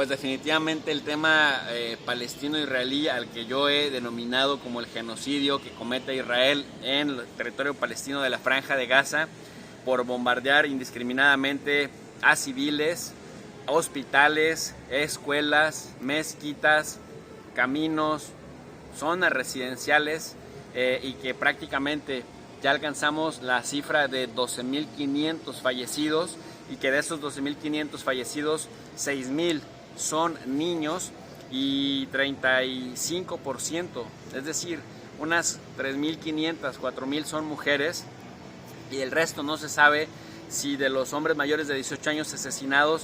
Pues definitivamente el tema palestino-israelí, al que yo he denominado como el genocidio que comete Israel en el territorio palestino de la Franja de Gaza por bombardear indiscriminadamente a civiles, hospitales, escuelas, mezquitas, caminos, zonas residenciales, y que prácticamente ya alcanzamos la cifra de 12.500 fallecidos, y que de esos 12.500 fallecidos, 6.000 son niños y 35%, es decir, unas 3.500, 4.000 son mujeres, y el resto no se sabe si de los hombres mayores de 18 años asesinados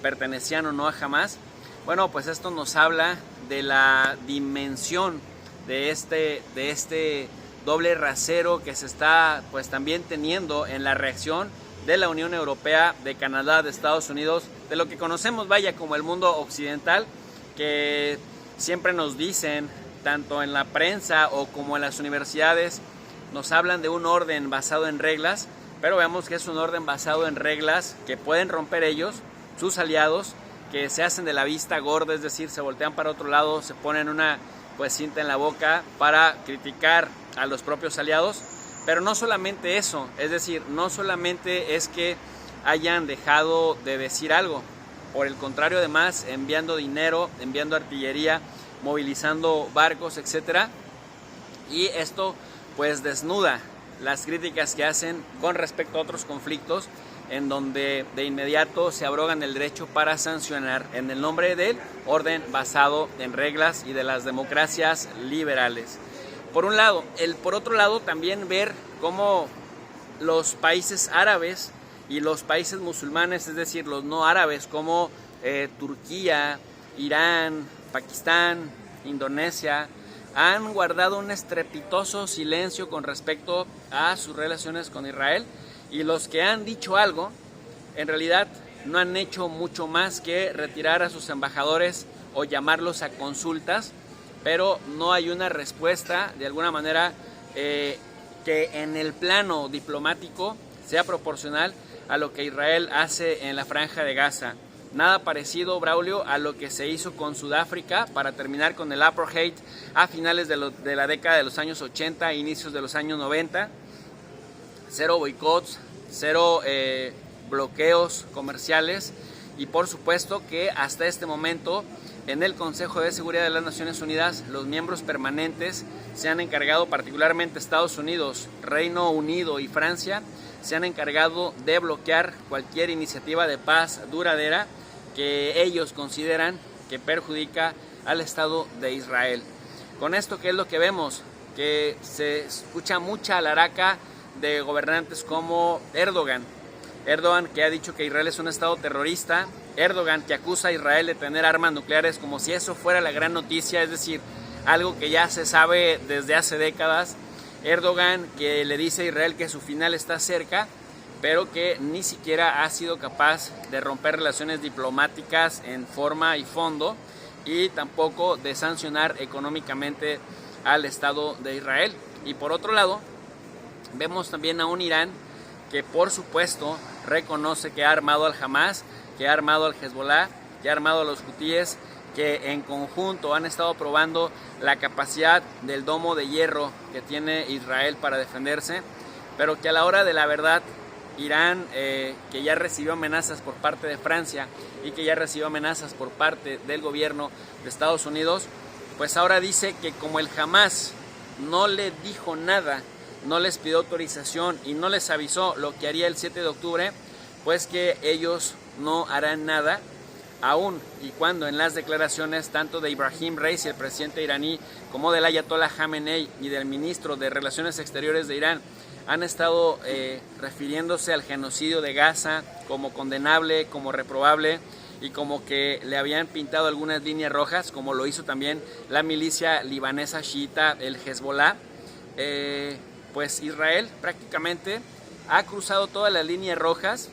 pertenecían o no a Hamas. Bueno, pues esto nos habla de la dimensión de este doble rasero que se está pues también teniendo en la reacción de la Unión Europea, de Canadá, de Estados Unidos, de lo que conocemos, vaya, como el mundo occidental, que siempre nos dicen, tanto en la prensa o como en las universidades, nos hablan de un orden basado en reglas, pero vemos que es un orden basado en reglas que pueden romper ellos, sus aliados, que se hacen de la vista gorda, es decir, se voltean para otro lado, se ponen una cinta en la boca para criticar a los propios aliados. Pero no solamente eso, es decir, no solamente es que hayan dejado de decir algo, por el contrario, además, enviando dinero, enviando artillería, movilizando barcos, etcétera. Y esto pues desnuda las críticas que hacen con respecto a otros conflictos, en donde de inmediato se abrogan el derecho para sancionar en el nombre del orden basado en reglas y de las democracias liberales. Por un lado, por otro lado también ver cómo los países árabes y los países musulmanes, es decir, los no árabes como Turquía, Irán, Pakistán, Indonesia, han guardado un estrepitoso silencio con respecto a sus relaciones con Israel, y los que han dicho algo, en realidad no han hecho mucho más que retirar a sus embajadores o llamarlos a consultas, pero no hay una respuesta de alguna manera que en el plano diplomático sea proporcional a lo que Israel hace en la Franja de Gaza. Nada parecido, Braulio, a lo que se hizo con Sudáfrica para terminar con el apartheid a finales de la década de los años 80 e inicios de los años 90. Cero boicots, cero bloqueos comerciales, y por supuesto que hasta este momento en el Consejo de Seguridad de las Naciones Unidas los miembros permanentes se han encargado, particularmente Estados Unidos, Reino Unido y Francia, se han encargado de bloquear cualquier iniciativa de paz duradera que ellos consideran que perjudica al Estado de Israel. Con esto, ¿qué es lo que vemos? Que se escucha mucha alaraca de gobernantes como Erdogan, que ha dicho que Israel es un estado terrorista, Erdogan que acusa a Israel de tener armas nucleares como si eso fuera la gran noticia, es decir, algo que ya se sabe desde hace décadas, Erdogan que le dice a Israel que su final está cerca, pero que ni siquiera ha sido capaz de romper relaciones diplomáticas en forma y fondo, y tampoco de sancionar económicamente al Estado de Israel. Y por otro lado, vemos también a un Irán que por supuesto reconoce que ha armado al Hamas, que ha armado al Hezbollah, que ha armado a los hutíes, que en conjunto han estado probando la capacidad del domo de hierro que tiene Israel para defenderse, pero que a la hora de la verdad, Irán, que ya recibió amenazas por parte de Francia y que ya recibió amenazas por parte del gobierno de Estados Unidos, pues ahora dice que como el Hamas no le dijo nada, no les pidió autorización y no les avisó lo que haría el 7 de octubre, pues que ellos no harán nada, aún y cuando en las declaraciones tanto de Ibrahim Raisi, el presidente iraní, como del Ayatollah Khamenei y del ministro de Relaciones Exteriores de Irán han estado refiriéndose al genocidio de Gaza como condenable, como reprobable, y como que le habían pintado algunas líneas rojas, como lo hizo también la milicia libanesa chiita, el Hezbollah. Pues Israel prácticamente ha cruzado todas las líneas rojas,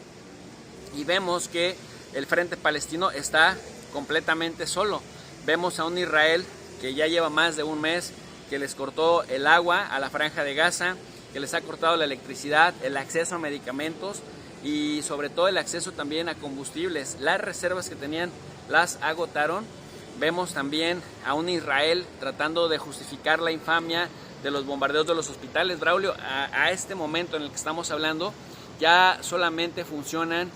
y vemos que el frente palestino está completamente solo. Vemos a un Israel que ya lleva más de un mes que les cortó el agua a la Franja de Gaza, que les ha cortado la electricidad, el acceso a medicamentos y sobre todo el acceso también a combustibles. Las reservas que tenían las agotaron. Vemos también a un Israel tratando de justificar la infamia de los bombardeos de los hospitales. Braulio, a este momento en el que estamos hablando, ya solamente funcionan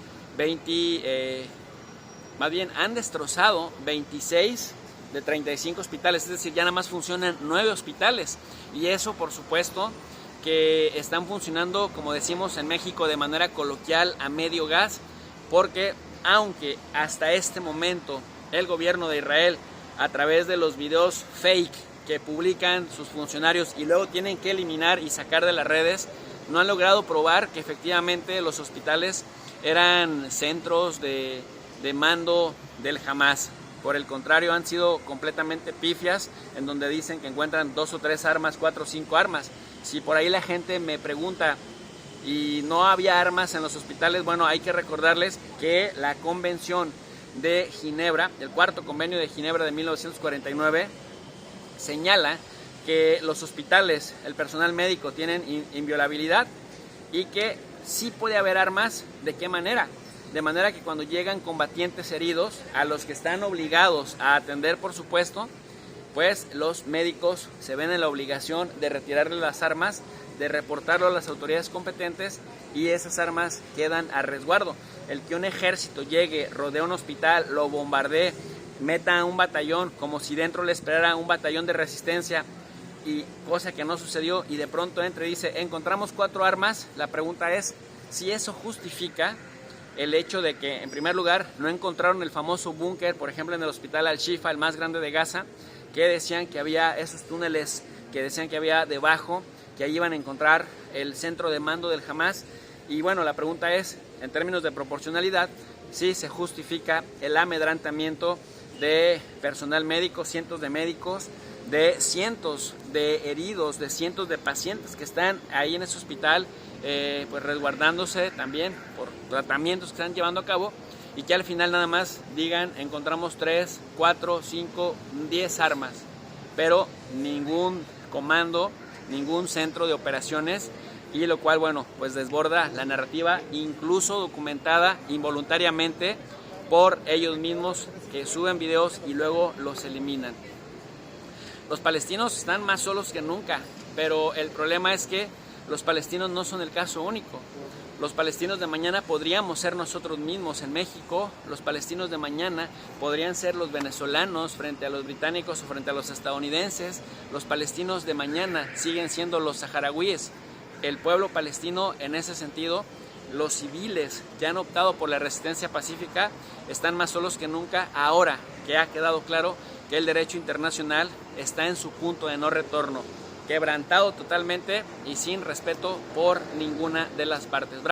han destrozado 26 de 35 hospitales, es decir, ya nada más funcionan 9 hospitales. Y eso, por supuesto, que están funcionando, como decimos en México, de manera coloquial, a medio gas, porque aunque hasta este momento el gobierno de Israel, a través de los videos fake que publican sus funcionarios y luego tienen que eliminar y sacar de las redes, no han logrado probar que efectivamente los hospitales eran centros de mando del Hamas. Por el contrario, han sido completamente pifias, en donde dicen que encuentran 2 o 3 armas, 4 o 5 armas. Si por ahí la gente me pregunta, ¿y no había armas en los hospitales? Bueno, hay que recordarles que la Convención de Ginebra, el cuarto convenio de Ginebra de 1949, señala que los hospitales, el personal médico tienen inviolabilidad y que sí puede haber armas. ¿De qué manera? De manera que cuando llegan combatientes heridos, a los que están obligados a atender, por supuesto, pues los médicos se ven en la obligación de retirarle las armas, de reportarlo a las autoridades competentes, y esas armas quedan a resguardo. El que un ejército llegue, rodee un hospital, lo bombardee, meta un batallón como si dentro le esperara un batallón de resistencia, y cosa que no sucedió, y de pronto entra y dice, encontramos 4 armas, la pregunta es si eso justifica el hecho de que, en primer lugar, no encontraron el famoso búnker, por ejemplo, en el hospital Al-Shifa, el más grande de Gaza, que decían que había esos túneles que decían que había debajo, que ahí iban a encontrar el centro de mando del Hamas. Y bueno, la pregunta es, en términos de proporcionalidad, si se justifica el amedrantamiento de personal médico, cientos de médicos, de cientos de heridos, de cientos de pacientes que están ahí en ese hospital, pues resguardándose también por tratamientos que están llevando a cabo, y que al final nada más digan, encontramos 3, 4, 5, 10 armas, pero ningún comando, ningún centro de operaciones, y lo cual, bueno, pues desborda la narrativa, incluso documentada involuntariamente por ellos mismos, que suben videos y luego los eliminan. Los palestinos están más solos que nunca, pero el problema es que los palestinos no son el caso único. Los palestinos de mañana podríamos ser nosotros mismos en México. Los palestinos de mañana podrían ser los venezolanos frente a los británicos o frente a los estadounidenses. Los palestinos de mañana siguen siendo los saharauíes. El pueblo palestino, en ese sentido, los civiles que han optado por la resistencia pacífica, están más solos que nunca, ahora que ha quedado claro que el derecho internacional está en su punto de no retorno, quebrantado totalmente y sin respeto por ninguna de las partes.